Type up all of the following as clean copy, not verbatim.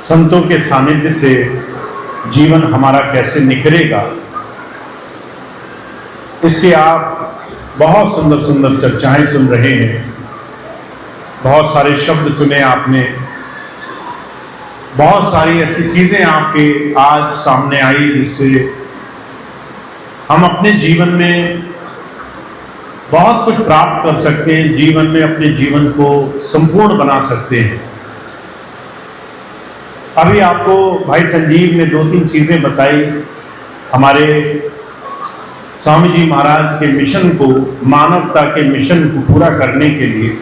संतों के सानिध्य से जीवन हमारा कैसे निखरेगा, इसके आप बहुत सुंदर सुंदर चर्चाएं सुन रहे हैं। बहुत सारे शब्द सुने आपने, बहुत सारी ऐसी चीजें आपके आज सामने आई जिससे हम अपने जीवन में बहुत कुछ प्राप्त कर सकते हैं, जीवन में अपने जीवन को संपूर्ण बना सकते हैं। अभी आपको भाई संजीव ने 2-3 चीजें बताई हमारे स्वामी जी महाराज के मिशन को, मानवता के मिशन को पूरा करने के लिए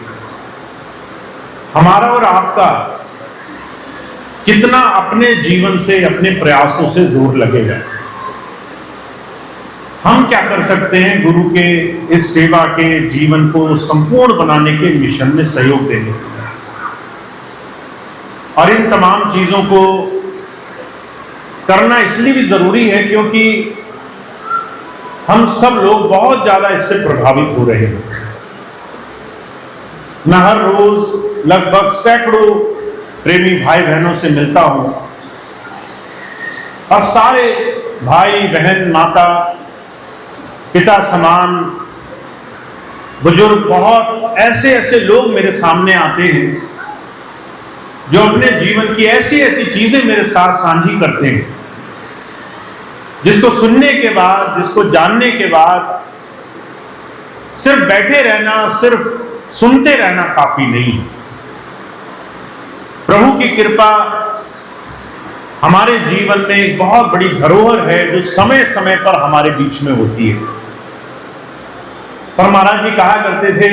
हमारा और आपका कितना अपने जीवन से, अपने प्रयासों से जोर लगेगा। हम क्या कर सकते हैं गुरु के इस सेवा के जीवन को संपूर्ण बनाने के मिशन में सहयोग देने के लिए। और इन तमाम चीजों को करना इसलिए भी जरूरी है क्योंकि हम सब लोग बहुत ज्यादा इससे प्रभावित हो रहे हैं। मैं हर रोज लगभग सैकड़ों प्रेमी भाई बहनों से मिलता हूं और सारे भाई बहन, माता पिता समान बुजुर्ग, बहुत ऐसे ऐसे लोग मेरे सामने आते हैं जो अपने जीवन की ऐसी ऐसी चीजें मेरे साथ साझी करते हैं, जिसको सुनने के बाद, जिसको जानने के बाद सिर्फ बैठे रहना, सिर्फ सुनते रहना काफी नहीं है। प्रभु की कृपा हमारे जीवन में एक बहुत बड़ी धरोहर है जो समय समय पर हमारे बीच में होती है। पर महाराज जी कहा करते थे,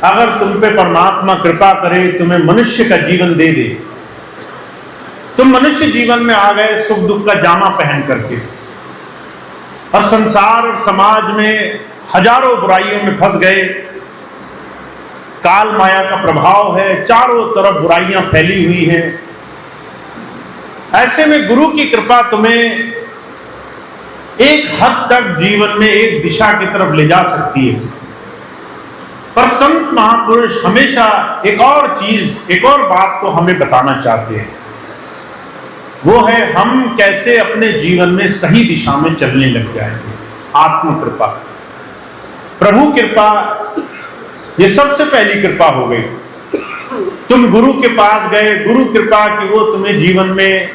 अगर तुम पे परमात्मा कृपा करे, तुम्हें मनुष्य का जीवन दे दे, तुम मनुष्य जीवन में आ गए सुख दुख का जामा पहन करके और संसार और समाज में हजारों बुराइयों में फंस गए। काल माया का प्रभाव है, चारों तरफ बुराइयां फैली हुई हैं। ऐसे में गुरु की कृपा तुम्हें एक हद तक जीवन में एक दिशा की तरफ ले जा सकती है। पर संत महापुरुष हमेशा एक और चीज, एक और बात को हमें बताना चाहते हैं। वो है हम कैसे अपने जीवन में सही दिशा में चलने लग जाएंगे। आत्म कृपा, प्रभु कृपा, ये सबसे पहली कृपा हो गई। तुम गुरु के पास गए, गुरु कृपा की वो तुम्हें जीवन में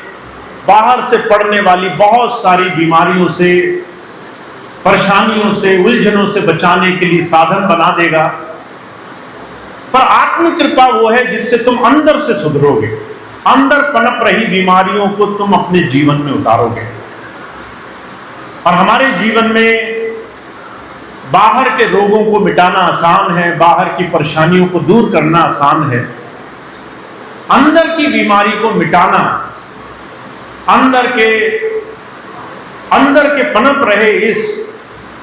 बाहर से पड़ने वाली बहुत सारी बीमारियों से, परेशानियों से, उलझनों से बचाने के लिए साधन बना देगा। पर आत्म कृपा वो है जिससे तुम अंदर से सुधरोगे, अंदर पनप रही बीमारियों को तुम अपने जीवन में उतारोगे। और हमारे जीवन में बाहर के रोगों को मिटाना आसान है, बाहर की परेशानियों को दूर करना आसान है। अंदर की बीमारी को मिटाना, अंदर के पनप रहे इस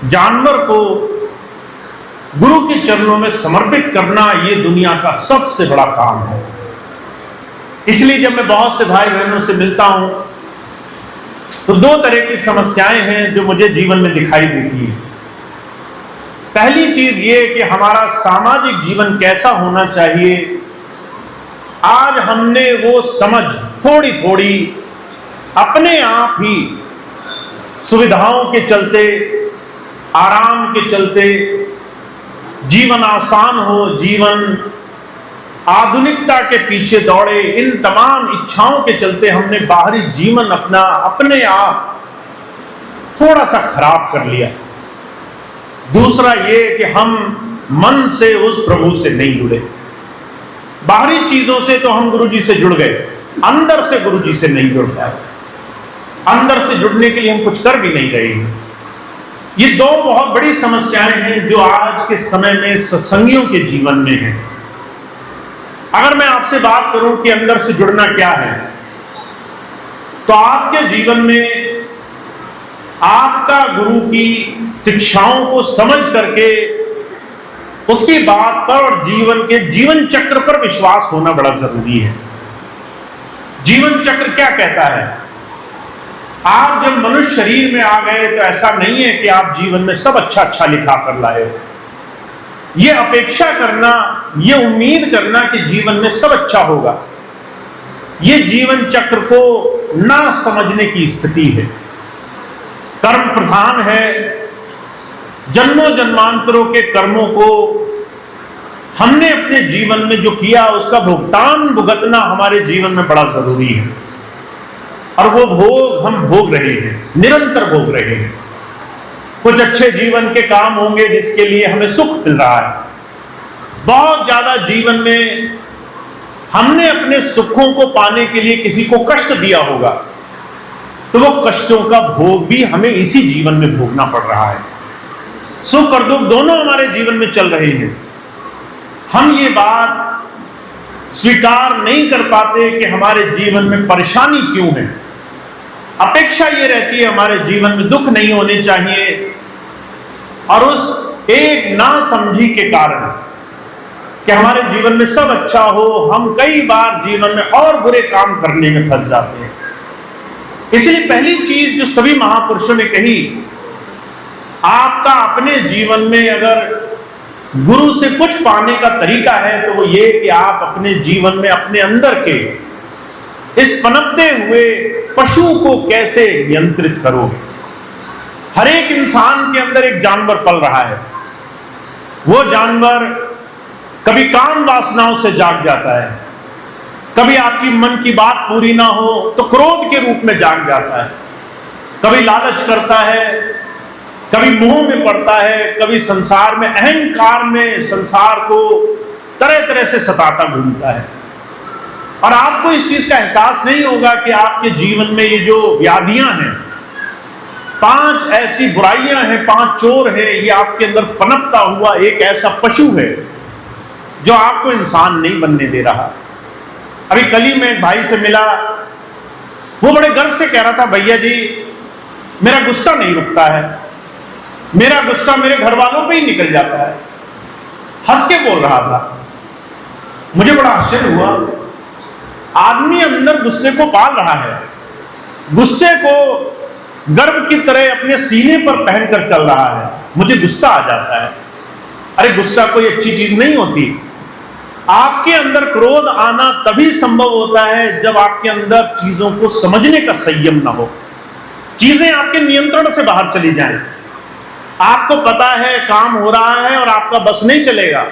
जानवर को गुरु के चरणों में समर्पित करना, ये दुनिया का सबसे बड़ा काम है। इसलिए जब मैं बहुत से भाई बहनों से मिलता हूं तो 2 तरह की समस्याएं हैं जो मुझे जीवन में दिखाई देती है। पहली चीज ये कि हमारा सामाजिक जीवन कैसा होना चाहिए, आज हमने वो समझ थोड़ी थोड़ी अपने आप ही सुविधाओं के चलते, आराम के चलते, जीवन आसान हो, जीवन आधुनिकता के पीछे दौड़े, इन तमाम इच्छाओं के चलते हमने बाहरी जीवन अपना अपने आप थोड़ा सा खराब कर लिया। दूसरा ये कि हम मन से उस प्रभु से नहीं जुड़े। बाहरी चीजों से तो हम गुरु जी से जुड़ गए, अंदर से गुरु जी से नहीं जुड़ पाए। अंदर से जुड़ने के लिए हम कुछ कर भी नहीं रहे हैं। ये 2 बहुत बड़ी समस्याएं हैं जो आज के समय में सत्संगियों के जीवन में है। अगर मैं आपसे बात करूं कि अंदर से जुड़ना क्या है, तो आपके जीवन में आपका गुरु की शिक्षाओं को समझ करके उसकी बात पर और जीवन के जीवन चक्र पर विश्वास होना बड़ा जरूरी है। जीवन चक्र क्या कहता है? आप जब मनुष्य शरीर में आ गए तो ऐसा नहीं है कि आप जीवन में सब अच्छा अच्छा लिखा कर लाए हो। ये अपेक्षा करना, ये उम्मीद करना कि जीवन में सब अच्छा होगा, ये जीवन चक्र को ना समझने की स्थिति है। कर्म प्रधान है, जन्मों जन्मांतरों के कर्मों को हमने अपने जीवन में जो किया उसका भुगतान भुगतना हमारे जीवन में बड़ा जरूरी है, और वो भोग हम भोग रहे हैं, निरंतर भोग रहे हैं। कुछ अच्छे जीवन के काम होंगे जिसके लिए हमें सुख मिल रहा है, बहुत ज्यादा जीवन में हमने अपने सुखों को पाने के लिए किसी को कष्ट दिया होगा, तो वो कष्टों का भोग भी हमें इसी जीवन में भोगना पड़ रहा है। सुख और दुख दोनों हमारे जीवन में चल रहे हैं। हम ये बात स्वीकार नहीं कर पाते कि हमारे जीवन में परेशानी क्यों है। अपेक्षा ये रहती है हमारे जीवन में दुख नहीं होने चाहिए, और उस एक नासमझी के कारण कि हमारे जीवन में सब अच्छा हो, हम कई बार जीवन में और बुरे काम करने में फंस जाते हैं। इसलिए पहली चीज जो सभी महापुरुषों ने कही, आपका अपने जीवन में अगर गुरु से कुछ पाने का तरीका है तो वो ये कि आप अपने जीवन में अपने अंदर के इस पनपते हुए पशु को कैसे नियंत्रित करोगे। हर एक इंसान के अंदर एक जानवर पल रहा है। वो जानवर कभी काम वासनाओं से जाग जाता है, कभी आपकी मन की बात पूरी ना हो तो क्रोध के रूप में जाग जाता है, कभी लालच करता है, कभी मोह में पड़ता है, कभी संसार में अहंकार में संसार को तरह तरह से सताता घूमता है। और आपको इस चीज का एहसास नहीं होगा कि आपके जीवन में ये जो व्याधियां हैं, 5 ऐसी बुराइयां हैं, 5 चोर हैं, ये आपके अंदर पनपता हुआ एक ऐसा पशु है जो आपको इंसान नहीं बनने दे रहा। अभी कल ही मैं एक भाई से मिला, वो बड़े गर्व से कह रहा था, भैया जी मेरा गुस्सा नहीं रुकता है, मेरा गुस्सा मेरे घर वालों पे ही निकल जाता है। हंस के बोल रहा था। मुझे बड़ा आश्चर्य हुआ, आदमी अंदर गुस्से को पाल रहा है, गुस्से को गर्व की तरह अपने सीने पर पहनकर चल रहा है, मुझे गुस्सा आ जाता है। अरे गुस्सा कोई अच्छी चीज नहीं होती। आपके अंदर क्रोध आना तभी संभव होता है जब आपके अंदर चीजों को समझने का संयम ना हो, चीजें आपके नियंत्रण से बाहर चली जाएं। आपको पता है काम हो रहा है और आपका बस नहीं चलेगा,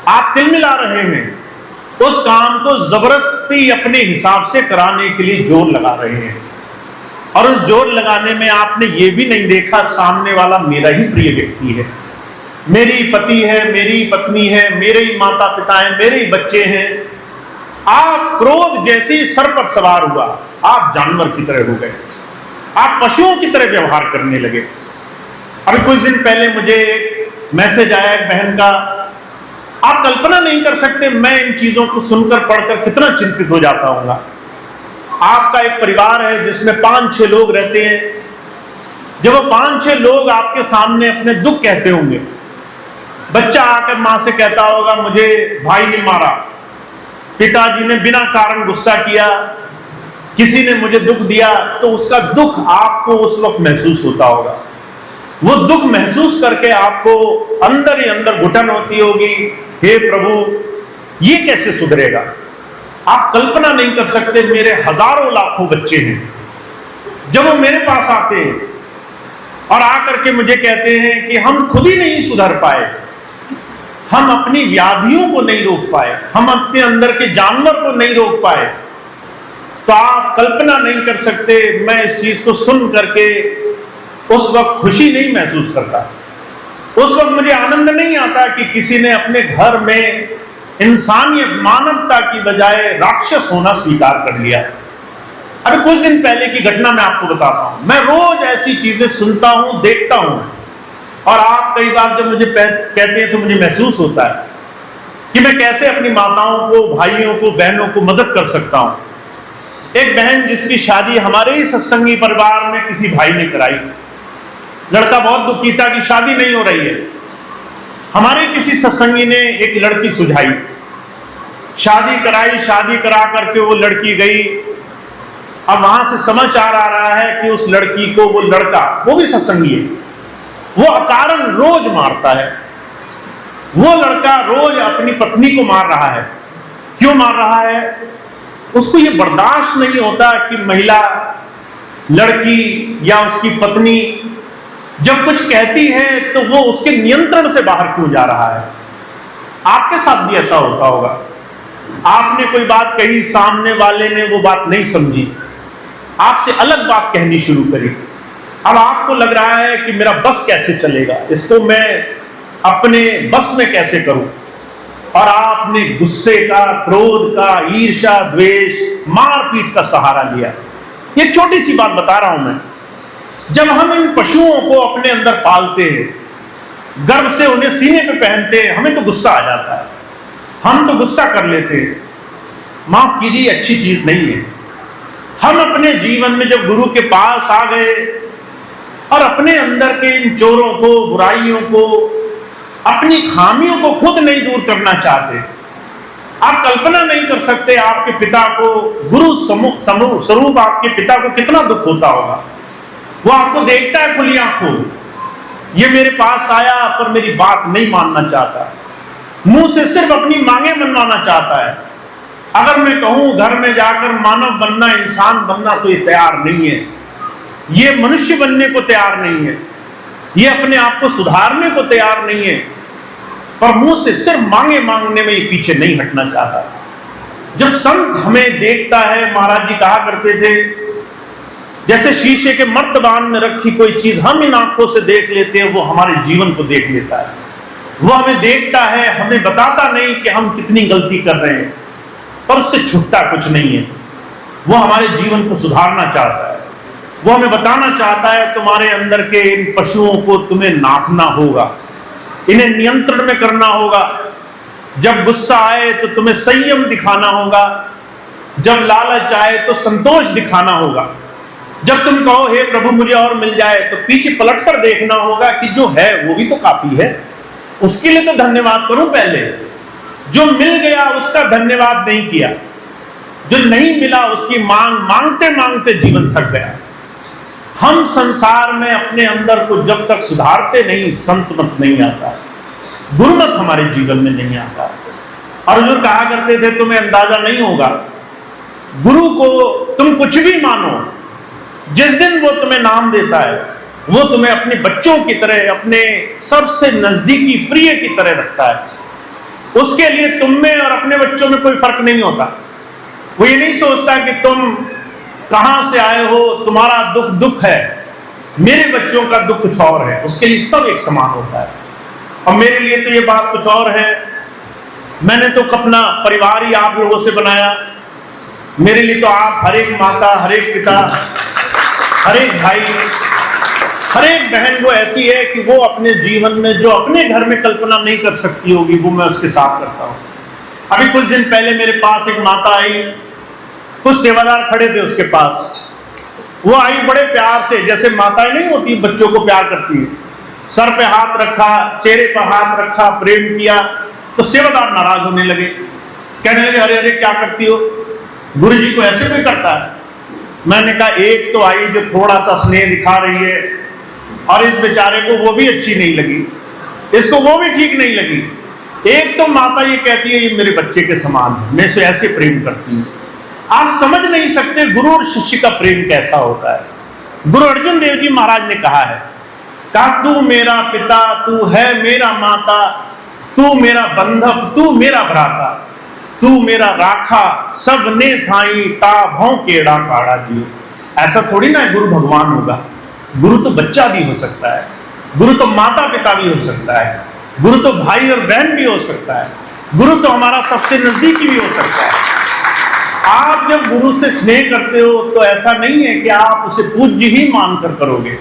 आप तिलमिला रहे हैं, उस काम को जबरदस्ती अपने हिसाब से कराने के लिए जोर लगा रहे हैं, और उस जोर लगाने में आपने ये भी नहीं देखा सामने वाला मेरा ही प्रिय व्यक्ति है, मेरी पति है, मेरी पत्नी है, मेरे ही माता पिता हैं, मेरे ही बच्चे हैं। आप क्रोध जैसे ही सर पर सवार हुआ, आप जानवर की तरह हो गए, आप पशुओं की तरह व्यवहार करने लगे। अभी कुछ दिन पहले मुझे एक मैसेज आया एक बहन का, आप कल्पना नहीं कर सकते मैं इन चीजों को सुनकर पढ़कर कितना चिंतित हो जाता हूँगा। आपका एक परिवार है जिसमें 5-6 लोग रहते हैं, जब वो 5-6 लोग आपके सामने अपने दुख कहते होंगे, बच्चा आकर मां से कहता होगा मुझे भाई ने मारा, पिताजी ने बिना कारण गुस्सा किया, किसी ने मुझे दुख दिया, तो उसका दुख आपको उस वक्त महसूस होता होगा। वो दुख महसूस करके आपको अंदर ही अंदर घुटन होती होगी, हे प्रभु ये कैसे सुधरेगा। आप कल्पना नहीं कर सकते, मेरे हजारों लाखों बच्चे हैं, जब वो मेरे पास आते हैं और आकर के मुझे कहते हैं कि हम खुद ही नहीं सुधर पाए, हम अपनी व्याधियों को नहीं रोक पाए, हम अपने अंदर के जानवर को नहीं रोक पाए, तो आप कल्पना नहीं कर सकते मैं इस चीज को सुन करके उस वक्त खुशी नहीं महसूस करता। उस वक्त मुझे आनंद नहीं आता कि किसी ने अपने घर में इंसानियत मानवता की बजाय राक्षस होना स्वीकार कर लिया। अभी कुछ दिन पहले की घटना मैं आपको बताता हूं। मैं रोज ऐसी चीजें सुनता हूं, देखता हूं, और आप कई बार जब मुझे कहते हैं तो मुझे महसूस होता है कि मैं कैसे अपनी माताओं को, भाइयों को, बहनों को मदद कर सकता हूं। एक बहन जिसकी शादी हमारे ही सत्संगी परिवार में किसी भाई ने कराई, लड़का बहुत दुखी था कि शादी नहीं हो रही है, हमारे किसी सत्संगी ने एक लड़की सुझाई, शादी कराई, शादी करा करके वो लड़की गई। अब वहां से समाचार आ रहा है कि उस लड़की को वो लड़का, वो भी सत्संगी है, वो अकारण रोज मारता है। वो लड़का रोज अपनी पत्नी को मार रहा है। क्यों मार रहा है? उसको ये बर्दाश्त नहीं होता कि महिला, लड़की या उसकी पत्नी जब कुछ कहती है तो वो उसके नियंत्रण से बाहर क्यों जा रहा है। आपके साथ भी ऐसा होता होगा, आपने कोई बात कही, सामने वाले ने वो बात नहीं समझी, आपसे अलग बात कहनी शुरू करी। अब आपको लग रहा है कि मेरा बस कैसे चलेगा, इसको मैं अपने बस में कैसे करूं, और आपने गुस्से का, क्रोध का, ईर्ष्या, द्वेष, मारपीट का सहारा लिया। ये छोटी सी बात बता रहा हूं मैं। जब हम इन पशुओं को अपने अंदर पालते हैं, गर्व से उन्हें सीने पे पहनते हैं, हमें तो गुस्सा आ जाता है, हम तो गुस्सा कर लेते हैं। माफ कीजिए, अच्छी चीज नहीं है। हम अपने जीवन में जब गुरु के पास आ गए और अपने अंदर के इन चोरों को, बुराइयों को, अपनी खामियों को खुद नहीं दूर करना चाहते, आप कल्पना नहीं कर सकते आपके पिता को, गुरु स्वरूप आपके पिता को कितना दुख होता होगा। वो आपको देखता है खुली आंखों, ये मेरे पास आया पर मेरी बात नहीं मानना चाहता, मुंह से सिर्फ अपनी मांगे मनवाना चाहता है। अगर मैं कहूं घर में जाकर मानव बनना, इंसान बनना, तो ये तैयार नहीं है, ये मनुष्य बनने को तैयार नहीं है, ये अपने आप को सुधारने को तैयार नहीं है, पर मुंह से सिर्फ मांगे मांगने में ये पीछे नहीं हटना चाहता। जब संत हमें देखता है, महाराज जी कहा करते थे, जैसे शीशे के मर्तबान में रखी कोई चीज हम इन आंखों से देख लेते हैं, वो हमारे जीवन को देख लेता है। वो हमें देखता है, हमें बताता नहीं कि हम कितनी गलती कर रहे हैं, पर उससे छुटता कुछ नहीं है। वो हमारे जीवन को सुधारना चाहता है, वो हमें बताना चाहता है तुम्हारे अंदर के इन पशुओं को तुम्हें नापना होगा, इन्हें नियंत्रण में करना होगा। जब गुस्सा आए तो तुम्हें संयम दिखाना होगा, जब लालच आए तो संतोष दिखाना होगा। जब तुम कहो हे प्रभु मुझे और मिल जाए, तो पीछे पलटकर देखना होगा कि जो है वो भी तो काफी है, उसके लिए तो धन्यवाद करूं पहले। जो मिल गया उसका धन्यवाद नहीं किया, जो नहीं मिला उसकी मांग मांगते मांगते जीवन थक गया। हम संसार में अपने अंदर को जब तक सुधारते नहीं, संत मत नहीं आता, गुरुमत हमारे जीवन में नहीं आता। अर्जुन कहा करते थे तुम्हें अंदाजा नहीं होगा, गुरु को तुम कुछ भी मानो, जिस दिन वो तुम्हें नाम देता है वो तुम्हें अपने बच्चों की तरह, अपने सबसे नजदीकी प्रिय की तरह रखता है। उसके लिए तुम में और अपने बच्चों में कोई फर्क नहीं होता। वो ये नहीं सोचता कि तुम कहां से आए हो, तुम्हारा दुख दुख है, मेरे बच्चों का दुख कुछ और है। उसके लिए सब एक समान होता है। और मेरे लिए तो ये बात कुछ और है। मैंने तो अपना परिवार ही आप लोगों से बनाया। मेरे लिए तो आप, हर एक माता, हर एक पिता, हर एक भाई, हर एक बहन वो ऐसी है कि वो अपने जीवन में जो अपने घर में कल्पना नहीं कर सकती होगी, वो मैं उसके साथ करता हूं। अभी कुछ दिन पहले मेरे पास एक माता आई, कुछ सेवादार खड़े थे उसके पास। वो आई बड़े प्यार से, जैसे माताएं नहीं होती बच्चों को प्यार करती है, सर पे हाथ रखा, चेहरे पर हाथ रखा, प्रेम किया। तो सेवादार नाराज होने लगे, कहने लगे अरे अरे क्या करती हो, गुरु जी को ऐसे कोई करता है। मैंने कहा एक तो आई जो थोड़ा सा स्नेह दिखा रही है, और इस बेचारे को वो भी अच्छी नहीं लगी, इसको वो भी ठीक नहीं लगी। एक तो माता ये कहती है ये मेरे बच्चे के समान है, मैं इसे ऐसे प्रेम करती हूँ। आप समझ नहीं सकते गुरु और शिष्य का प्रेम कैसा होता है। गुरु अर्जुन देव जी महाराज ने कहा है, कहा तू मेरा पिता, तू है मेरा माता, तू मेरा बंधव, तू मेरा भ्राता, तू मेरा राखा, सबने थाई ता भौं केड़ा काड़ा जी। ऐसा थोड़ी ना गुरु भगवान होगा। गुरु तो बच्चा भी हो सकता है, गुरु तो माता पिता भी हो सकता है, गुरु तो भाई और बहन भी हो सकता है, गुरु तो हमारा सबसे नजदीकी भी हो सकता है। आप जब गुरु से स्नेह करते हो तो ऐसा नहीं है कि आप उसे पूज्य ही मानकर करोगे।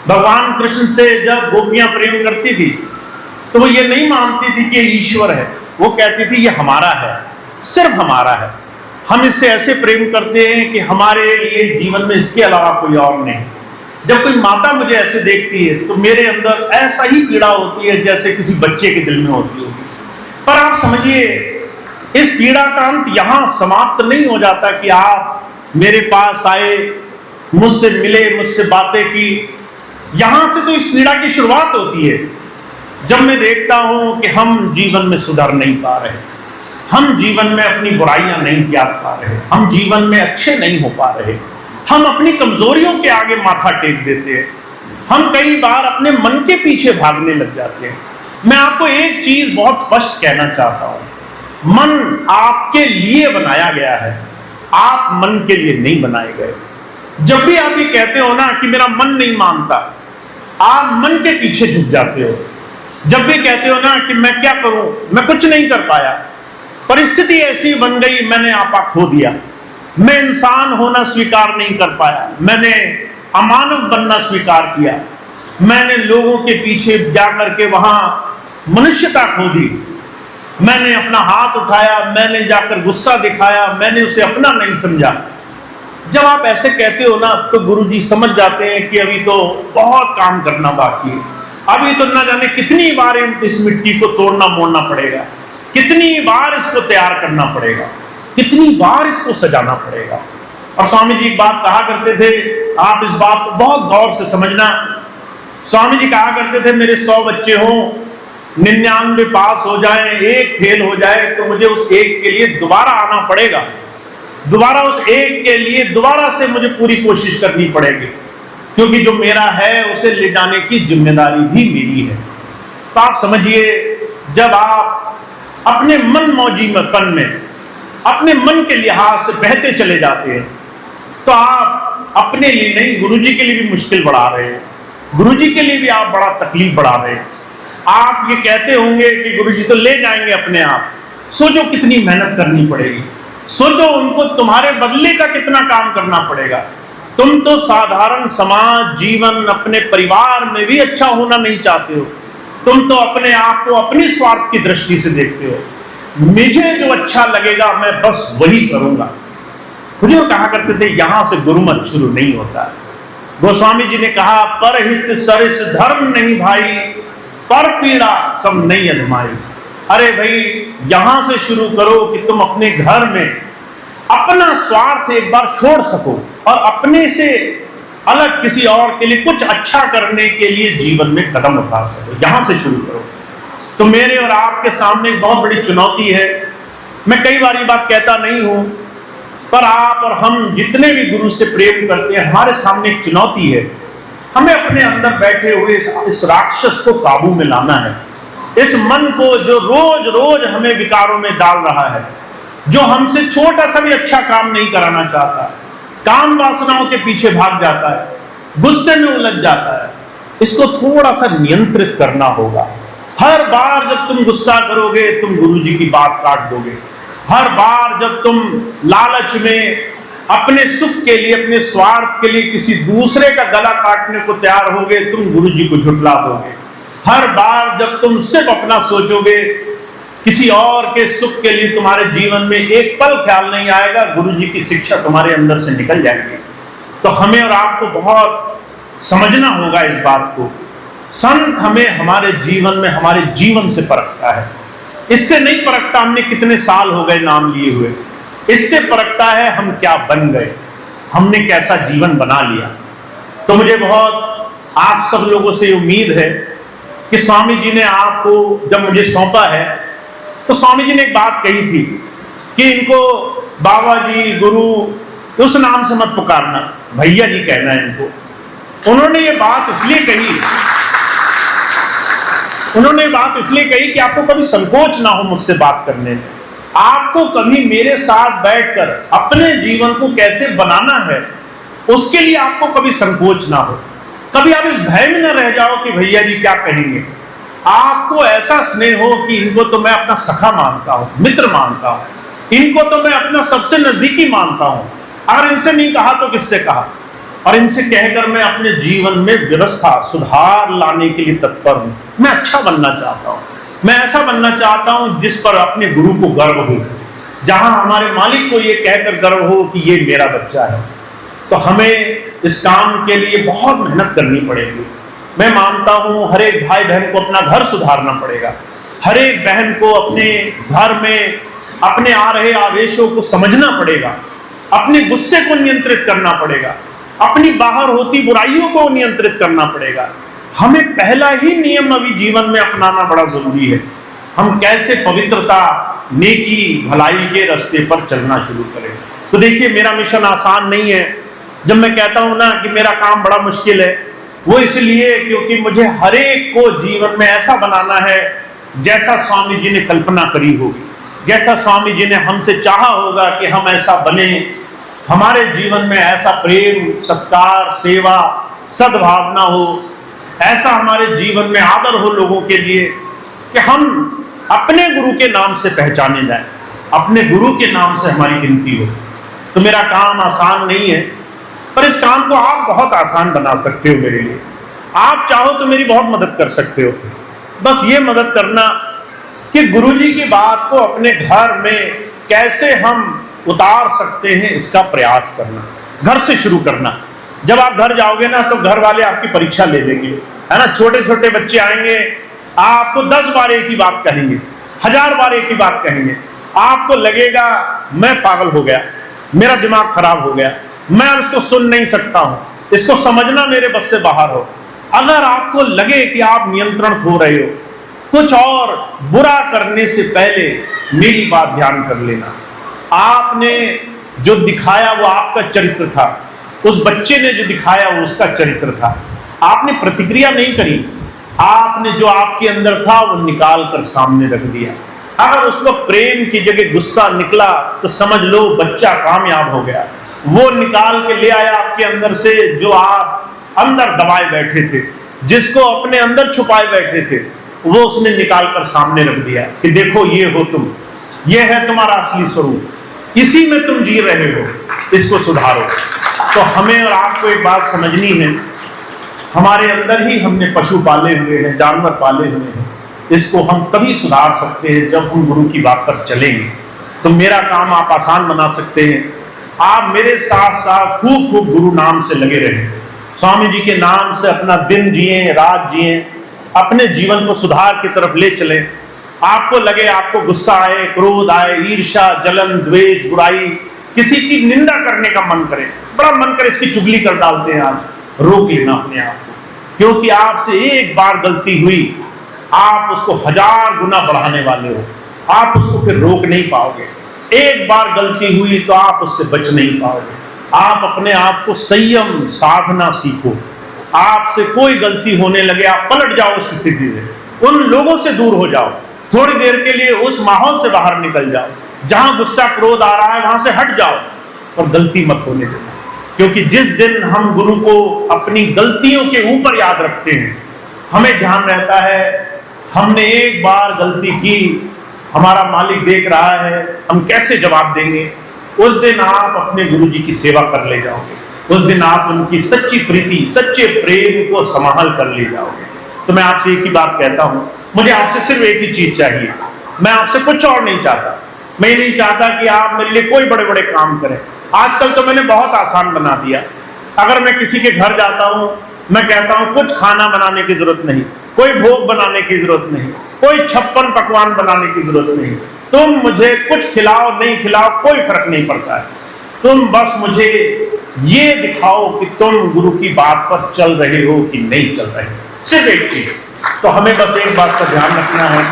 भगवान कृष्ण से जब गोपियां प्रेम करती थी तो वो ये नहीं मानती थी कि ये ईश्वर है, वो कहती थी ये हमारा है, सिर्फ हमारा है। हम इससे ऐसे प्रेम करते हैं कि हमारे लिए जीवन में इसके अलावा कोई और नहीं। जब कोई माता मुझे ऐसे देखती है तो मेरे अंदर ऐसा ही पीड़ा होती है जैसे किसी बच्चे के दिल में होती होगी। पर आप समझिए, इस पीड़ा का अंत यहां समाप्त नहीं हो जाता कि आप मेरे पास आए, मुझसे मिले, मुझसे बातें की। यहां से तो इस पीड़ा की शुरुआत होती है, जब मैं देखता हूं कि हम जीवन में सुधर नहीं पा रहे, हम जीवन में अपनी बुराइयां नहीं त्याग पा रहे, हम जीवन में अच्छे नहीं हो पा रहे, हम अपनी कमजोरियों के आगे माथा टेक देते हैं, हम कई बार अपने मन के पीछे भागने लग जाते हैं। मैं आपको एक चीज बहुत स्पष्ट कहना चाहता हूं, मन आपके लिए बनाया गया है, आप मन के लिए नहीं बनाए गए। जब भी आप ये कहते हो ना कि मेरा मन नहीं मानता, आप मन के पीछे झुक जाते हो। जब भी कहते हो ना कि मैं क्या करूं, मैं कुछ नहीं कर पाया, परिस्थिति ऐसी बन गई, मैंने आपा खो दिया, मैं इंसान होना स्वीकार नहीं कर पाया, मैंने अमानव बनना स्वीकार किया, मैंने लोगों के पीछे जाकर के वहां मनुष्यता खो दी, मैंने अपना हाथ उठाया, मैंने जाकर गुस्सा दिखाया, मैंने उसे अपना नहीं समझा। जब आप ऐसे कहते हो ना तो गुरुजी समझ जाते हैं कि अभी तो बहुत काम करना बाकी है, अभी तो ना जाने कितनी बार इस मिट्टी को तोड़ना मोड़ना पड़ेगा, कितनी बार इसको तैयार करना पड़ेगा, कितनी बार इसको सजाना पड़ेगा। और स्वामी जी एक बात कहा करते थे, आप इस बात को बहुत गौर से समझना। स्वामी जी कहा करते थे, मेरे 100 बच्चे हों, 99 पास हो जाएं, एक फेल हो जाए तो मुझे उस एक के लिए दोबारा आना पड़ेगा, दोबारा उस एक के लिए दोबारा से मुझे पूरी कोशिश करनी पड़ेगी, क्योंकि जो मेरा है उसे ले जाने की जिम्मेदारी भी मेरी है। तो आप समझिए, जब आप अपने मन मौजीपन में अपने मन के लिहाज से बहते चले जाते हैं तो आप अपने लिए नहीं, गुरुजी के लिए भी मुश्किल बढ़ा रहे हैं, गुरुजी के लिए भी आप बड़ा तकलीफ बढ़ा रहे हैं। आप ये कहते होंगे कि गुरुजी तो ले जाएंगे अपने आप, सोचो कितनी मेहनत करनी पड़ेगी, सोचो उनको तुम्हारे बदले का कितना काम करना पड़ेगा। तुम तो साधारण समाज जीवन अपने परिवार में भी अच्छा होना नहीं चाहते हो, तुम तो अपने आप को अपनी स्वार्थ की दृष्टि से देखते हो, मुझे जो अच्छा लगेगा मैं बस वही करूंगा। मुझे कहा करते थे, यहां से गुरुमत शुरू नहीं होता है। गोस्वामी जी ने कहा, परहित सरिस धर्म नहीं भाई, पर पीड़ा सब नहीं अधमाई। अरे भाई, यहां से शुरू करो कि तुम अपने घर में अपना स्वार्थ एक बार छोड़ सको और अपने से अलग किसी और के लिए कुछ अच्छा करने के लिए जीवन में कदम उठा सको, यहां से शुरू करो। तो मेरे और आपके सामने एक बहुत बड़ी चुनौती है। मैं कई बार ये बात कहता नहीं हूं, पर आप और हम जितने भी गुरु से प्रेम करते हैं, हमारे सामने एक चुनौती है। हमें अपने अंदर बैठे हुए इस राक्षस को काबू में लाना है, इस मन को जो रोज रोज हमें विकारों में डाल रहा है, जो हमसे छोटा सा भी अच्छा काम नहीं कराना चाहता, काम वासनाओं के पीछे भाग जाता है, गुस्से में उलझ जाता है, इसको थोड़ा सा नियंत्रित करना होगा। हर बार जब तुम गुस्सा करोगे तुम गुरुजी की बात काट दोगे, हर बार जब तुम लालच में अपने सुख के लिए, अपने स्वार्थ के लिए किसी दूसरे का गला काटने को तैयार होगे तुम गुरुजी को झुठला दोगे, हर बार जब तुम सिर्फ अपना सोचोगे, किसी और के सुख के लिए तुम्हारे जीवन में एक पल ख्याल नहीं आएगा, गुरुजी की शिक्षा तुम्हारे अंदर से निकल जाएगी। तो हमें और आपको बहुत समझना होगा इस बात को। संत हमें हमारे जीवन में हमारे जीवन से परखता है, इससे नहीं परखता हमने कितने साल हो गए नाम लिए हुए, इससे परखता है हम क्या बन गए, हमने कैसा जीवन बना लिया। तो मुझे बहुत आप सब लोगों से उम्मीद है कि स्वामी जी ने आपको जब मुझे सौंपा है तो स्वामी जी ने एक बात कही थी कि इनको बाबा जी, गुरु उस नाम से मत पुकारना, भैया जी कहना है इनको। उन्होंने ये बात इसलिए कही कि आपको कभी संकोच ना हो मुझसे बात करने में, आपको कभी मेरे साथ बैठकर अपने जीवन को कैसे बनाना है उसके लिए आपको कभी संकोच ना हो, कभी आप इस भय में न रह जाओ कि भैया जी क्या कहेंगे। आपको ऐसा स्नेह हो कि इनको तो मैं अपना सखा मानता हूं, मित्र मानता हूं, इनको तो मैं अपना सबसे नजदीकी मानता हूं, अगर इनसे नहीं कहा तो किससे कहा, और इनसे कहकर मैं अपने जीवन में व्यवस्था सुधार लाने के लिए तत्पर हूं। मैं अच्छा बनना चाहता हूं, मैं ऐसा बनना चाहता हूं जिस पर अपने गुरु को गर्व हो, जहां हमारे मालिक को यह कहकर गर्व हो कि ये मेरा बच्चा है। तो हमें इस काम के लिए बहुत मेहनत करनी पड़ेगी। मैं मानता हूं हर एक भाई बहन को अपना घर सुधारना पड़ेगा, हर एक बहन को अपने घर में अपने आ रहे आवेशों को समझना पड़ेगा, अपने गुस्से को नियंत्रित करना पड़ेगा, अपनी बाहर होती बुराइयों को नियंत्रित करना पड़ेगा। हमें पहला ही नियम अभी जीवन में अपनाना बड़ा जरूरी है। हम कैसे पवित्रता, नेकी, भलाई के रास्ते पर चलना शुरू करें। तो देखिए, मेरा मिशन आसान नहीं है। जब मैं कहता हूं ना कि मेरा काम बड़ा मुश्किल है, वो इसलिए क्योंकि मुझे हर एक को जीवन में ऐसा बनाना है जैसा स्वामी जी ने कल्पना करी होगी, जैसा स्वामी जी ने हमसे चाहा होगा कि हम ऐसा बने। हमारे जीवन में ऐसा प्रेम, सत्कार, सेवा, सद्भावना हो, ऐसा हमारे जीवन में आदर हो लोगों के लिए कि हम अपने गुरु के नाम से पहचाने जाए, अपने गुरु के नाम से हमारी गिनती हो। तो मेरा काम आसान नहीं है, पर इस काम को आप बहुत आसान बना सकते हो मेरे लिए। आप चाहो तो मेरी बहुत मदद कर सकते हो। बस ये मदद करना कि गुरुजी की बात को अपने घर में कैसे हम उतार सकते हैं, इसका प्रयास करना, घर से शुरू करना। जब आप घर जाओगे ना तो घर वाले आपकी परीक्षा ले लेंगे, है ना। छोटे छोटे बच्चे आएंगे, आपको 10 बार एक ही बात कहेंगे, 1000 बार एक ही बात कहेंगे। आपको लगेगा मैं पागल हो गया, मेरा दिमाग खराब हो गया, मैं उसको सुन नहीं सकता हूं, इसको समझना मेरे बस से बाहर हो। अगर आपको लगे कि आप नियंत्रण खो रहे हो, कुछ और बुरा करने से पहले मेरी बात ध्यान कर लेना। आपने जो दिखाया वो आपका चरित्र था, उस बच्चे ने जो दिखाया वो उसका चरित्र था। आपने प्रतिक्रिया नहीं करी, आपने जो आपके अंदर था वो निकाल कर सामने रख दिया। अगर उसको प्रेम की जगह गुस्सा निकला तो समझ लो बच्चा कामयाब हो गया। वो निकाल के ले आया आपके अंदर से जो आप अंदर दबाए बैठे थे, जिसको अपने अंदर छुपाए बैठे थे, वो उसने निकाल कर सामने रख दिया कि देखो ये हो तुम, ये है तुम्हारा असली स्वरूप, इसी में तुम जी रहे हो, इसको सुधारो। तो हमें और आपको एक बात समझनी है, हमारे अंदर ही हमने पशु पाले हुए हैं, जानवर पाले हुए हैं। इसको हम तभी सुधार सकते हैं जब हम गुरु की बात पर चलेंगे। तो मेरा काम आप आसान बना सकते हैं। आप मेरे साथ साथ खूब खूब गुरु नाम से लगे रहें, स्वामी जी के नाम से अपना दिन जिए, रात जिए, अपने जीवन को सुधार की तरफ ले चलें। आपको लगे आपको गुस्सा आए, क्रोध आए, ईर्ष्या, जलन, द्वेष, बुराई, किसी की निंदा करने का मन करे, बड़ा मन करे इसकी चुगली कर डालते हैं, आज रोक लेना अपने आप को। क्योंकि आपसे एक बार गलती हुई, आप उसको 1000 गुना बढ़ाने वाले हो, आप उसको फिर रोक नहीं पाओगे। एक बार गलती हुई तो आप उससे बच नहीं पाओगे। आप अपने आप को संयम साधना सीखो। आपसे कोई गलती होने लगे, आप पलट जाओ उस स्थिति में, उन लोगों से दूर हो जाओ, थोड़ी देर के लिए उस माहौल से बाहर निकल जाओ, जहां गुस्सा क्रोध आ रहा है वहां से हट जाओ, और गलती मत होने देना। क्योंकि जिस दिन हम गुरु को अपनी गलतियों के ऊपर याद रखते हैं, हमें ध्यान रहता है हमने एक बार गलती की, हमारा मालिक देख रहा है, हम कैसे जवाब देंगे। उस दिन आप अपने गुरु जी की सेवा कर ले जाओगे, उस दिन आप उनकी सच्ची प्रीति, सच्चे प्रेम को संभाल कर ले जाओगे। तो मैं आपसे एक ही बात कहता हूं, मुझे आपसे सिर्फ एक ही चीज चाहिए, मैं आपसे कुछ और नहीं चाहता। मैं नहीं चाहता कि आप मेरे लिए कोई बड़े बड़े काम करें। आजकल तो मैंने बहुत आसान बना दिया। अगर मैं किसी के घर जाता हूं, मैं कहता हूं कुछ खाना बनाने की जरूरत नहीं, कोई भोग बनाने की जरूरत नहीं, कोई 56 पकवान बनाने की जरूरत नहीं, तुम मुझे कुछ खिलाओ नहीं खिलाओ कोई फर्क नहीं पड़ता है। तुम बस मुझे ये दिखाओ कि तुम गुरु की बात पर चल रहे हो कि नहीं चल रहे, सिर्फ एक चीज। तो हमें बस एक बात का ध्यान रखना है,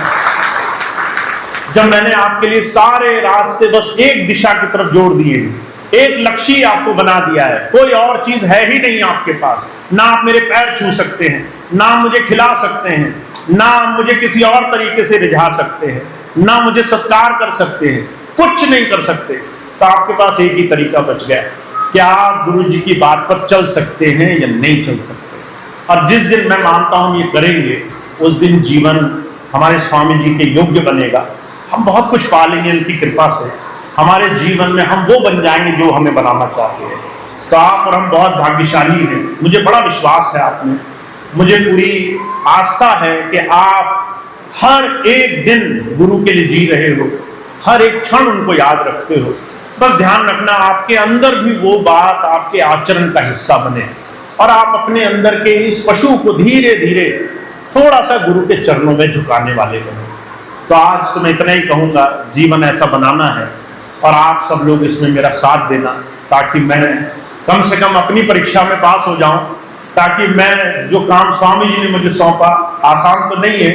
जब मैंने आपके लिए सारे रास्ते बस एक दिशा की तरफ जोड़ दिए, एक लक्ष्य आपको बना दिया है, कोई और चीज है ही नहीं आपके पास। ना आप मेरे पैर छू सकते हैं, ना मुझे खिला सकते हैं, ना मुझे किसी और तरीके से रिझा सकते हैं, ना मुझे सत्कार कर सकते हैं, कुछ नहीं कर सकते। तो आपके पास एक ही तरीका बच गया, क्या आप गुरु जी की बात पर चल सकते हैं या नहीं चल सकते। और जिस दिन मैं मानता हूं ये करेंगे, उस दिन जीवन हमारे स्वामी जी के योग्य बनेगा। हम बहुत कुछ पा लेंगे उनकी कृपा से, हमारे जीवन में हम वो बन जाएंगे जो हमें बनाना चाहते हैं। तो आप और हम बहुत भाग्यशाली हैं, मुझे बड़ा विश्वास है आप में, मुझे पूरी आस्था है कि आप हर एक दिन गुरु के लिए जी रहे हो, हर एक क्षण उनको याद रखते हो। बस ध्यान रखना आपके अंदर भी वो बात आपके आचरण का हिस्सा बने, और आप अपने अंदर के इस पशु को धीरे धीरे थोड़ा सा गुरु के चरणों में झुकाने वाले बने। तो आज तो मैं इतना ही कहूँगा, जीवन ऐसा बनाना है और आप सब लोग इसमें मेरा साथ देना, ताकि मैं कम से कम अपनी परीक्षा में पास हो जाऊं, ताकि मैं जो काम स्वामी जी ने मुझे सौंपा, आसान तो नहीं है,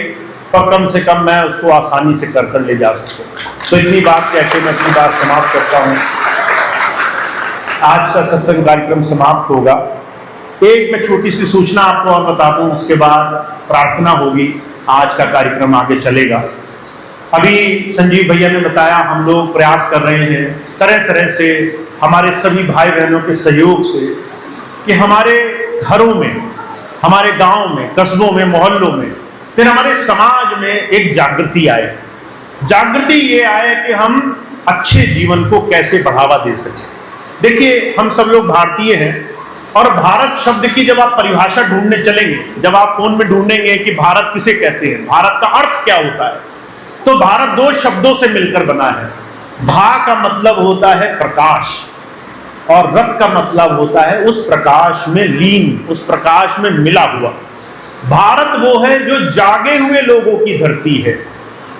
पर कम से कम मैं उसको आसानी से कर ले जा सकूं। तो इतनी बात कह के मैं अपनी बात समाप्त करता हूं। आज का सत्संग कार्यक्रम समाप्त होगा। एक मैं छोटी सी सूचना आपको और बता दूं, उसके बाद प्रार्थना होगी। आज का कार्यक्रम आगे चलेगा। अभी संजीव भैया ने बताया, हम लोग प्रयास कर रहे हैं तरह तरह से हमारे सभी भाई बहनों के सहयोग से कि हमारे घरों में, हमारे गांव में, कस्बों में, मोहल्लों में, फिर हमारे समाज में एक जागृति आए। जागृति ये आए कि हम अच्छे जीवन को कैसे बढ़ावा दे सकें। देखिए, हम सब लोग भारतीय हैं और भारत शब्द की जब आप परिभाषा ढूंढने चलेंगे, जब आप फोन में ढूंढेंगे कि भारत किसे कहते हैं, भारत का अर्थ क्या होता है, तो भारत दो शब्दों से मिलकर बना है। भा का मतलब होता है प्रकाश और रत का मतलब होता है उस प्रकाश में लीन, उस प्रकाश में मिला हुआ। भारत वो है जो जागे हुए लोगों की धरती है।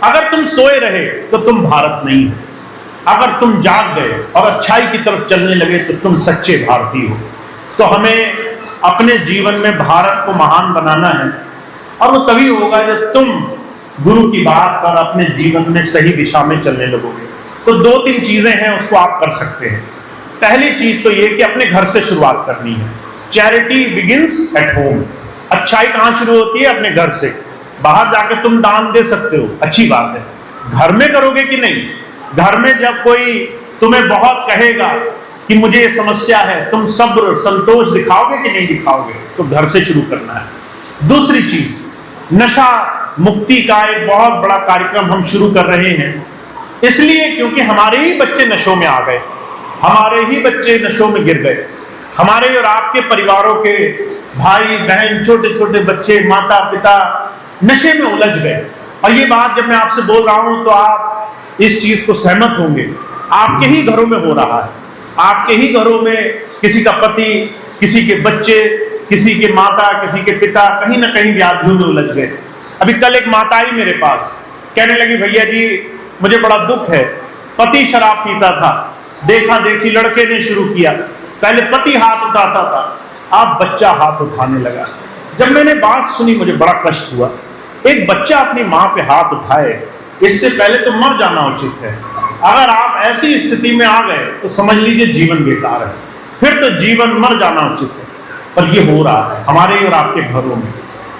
अगर तुम सोए रहे तो तुम भारत नहीं हो, अगर तुम जाग गए और अच्छाई की तरफ चलने लगे तो तुम सच्चे भारतीय हो। तो हमें अपने जीवन में भारत को महान बनाना है और वो तभी होगा जब तुम गुरु की बात पर अपने जीवन में सही दिशा में चलने लगोगे। तो दो तीन चीजें हैं, उसको आप कर सकते हैं। पहली चीज तो ये कि अपने घर से शुरुआत करनी है। Charity begins at home. अच्छाई कहां शुरू होती है? अपने घर से। बाहर जाके तुम दान दे सकते हो, अच्छी बात है। घर में करोगे कि नहीं? घर में जब कोई तुम्हें बहुत कहेगा कि मुझे ये समस्या है, तुम सब्र संतोष दिखाओगे कि नहीं दिखाओगे? तो घर से शुरू करना है। दूसरी चीज, नशा मुक्ति का एक बहुत बड़ा कार्यक्रम हम शुरू कर रहे हैं, इसलिए क्योंकि हमारे ही बच्चे नशों में आ गए, हमारे ही बच्चे नशों में गिर गए। हमारे और आपके परिवारों के भाई बहन, छोटे छोटे बच्चे, माता पिता नशे में उलझ गए। और ये बात जब मैं आपसे बोल रहा हूं तो आप इस चीज को सहमत होंगे। आपके ही घरों में हो रहा है, आपके ही घरों में किसी का पति, किसी के बच्चे, किसी के माता, किसी के पिता कहीं ना कहीं व्याधियों में उलझ गए। अभी कल एक माता आई मेरे पास, कहने लगी, भैया जी मुझे बड़ा दुख है, पति शराब पीता था, देखा देखी लड़के ने शुरू किया, पहले पति हाथ उठाता था, अब बच्चा हाथ उठाने लगा। जब मैंने बात सुनी मुझे बड़ा कष्ट हुआ। एक बच्चा अपनी माँ पे हाथ उठाए, इससे पहले तो मर जाना उचित है। अगर आप ऐसी स्थिति में आ गए तो समझ लीजिए जीवन बेकार है, फिर तो जीवन मर जाना उचित है। पर ये हो रहा है हमारे और आपके घरों में।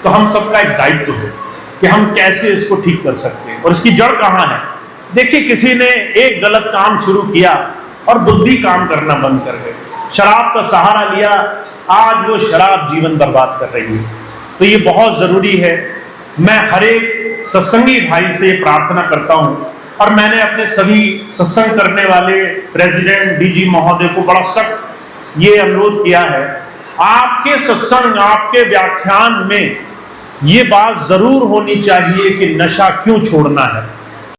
तो हम सबका एक दायित्व है कि हम कैसे इसको ठीक कर सकते हैं। और इसकी जड़ कहाँ है? देखिए, किसी ने एक गलत काम शुरू किया और बुद्धि काम करना बंद कर गई, शराब का सहारा लिया, आज वो शराब जीवन बर्बाद कर रही है। तो ये बहुत जरूरी है। मैं हर एक सत्संगी भाई से प्रार्थना करता हूं और मैंने अपने सभी सत्संग करने वाले प्रेसिडेंट डीजी महोदय को बड़ा सख्त ये अनुरोध किया है, आपके सत्संग, आपके व्याख्यान में ये बात जरूर होनी चाहिए कि नशा क्यों छोड़ना है।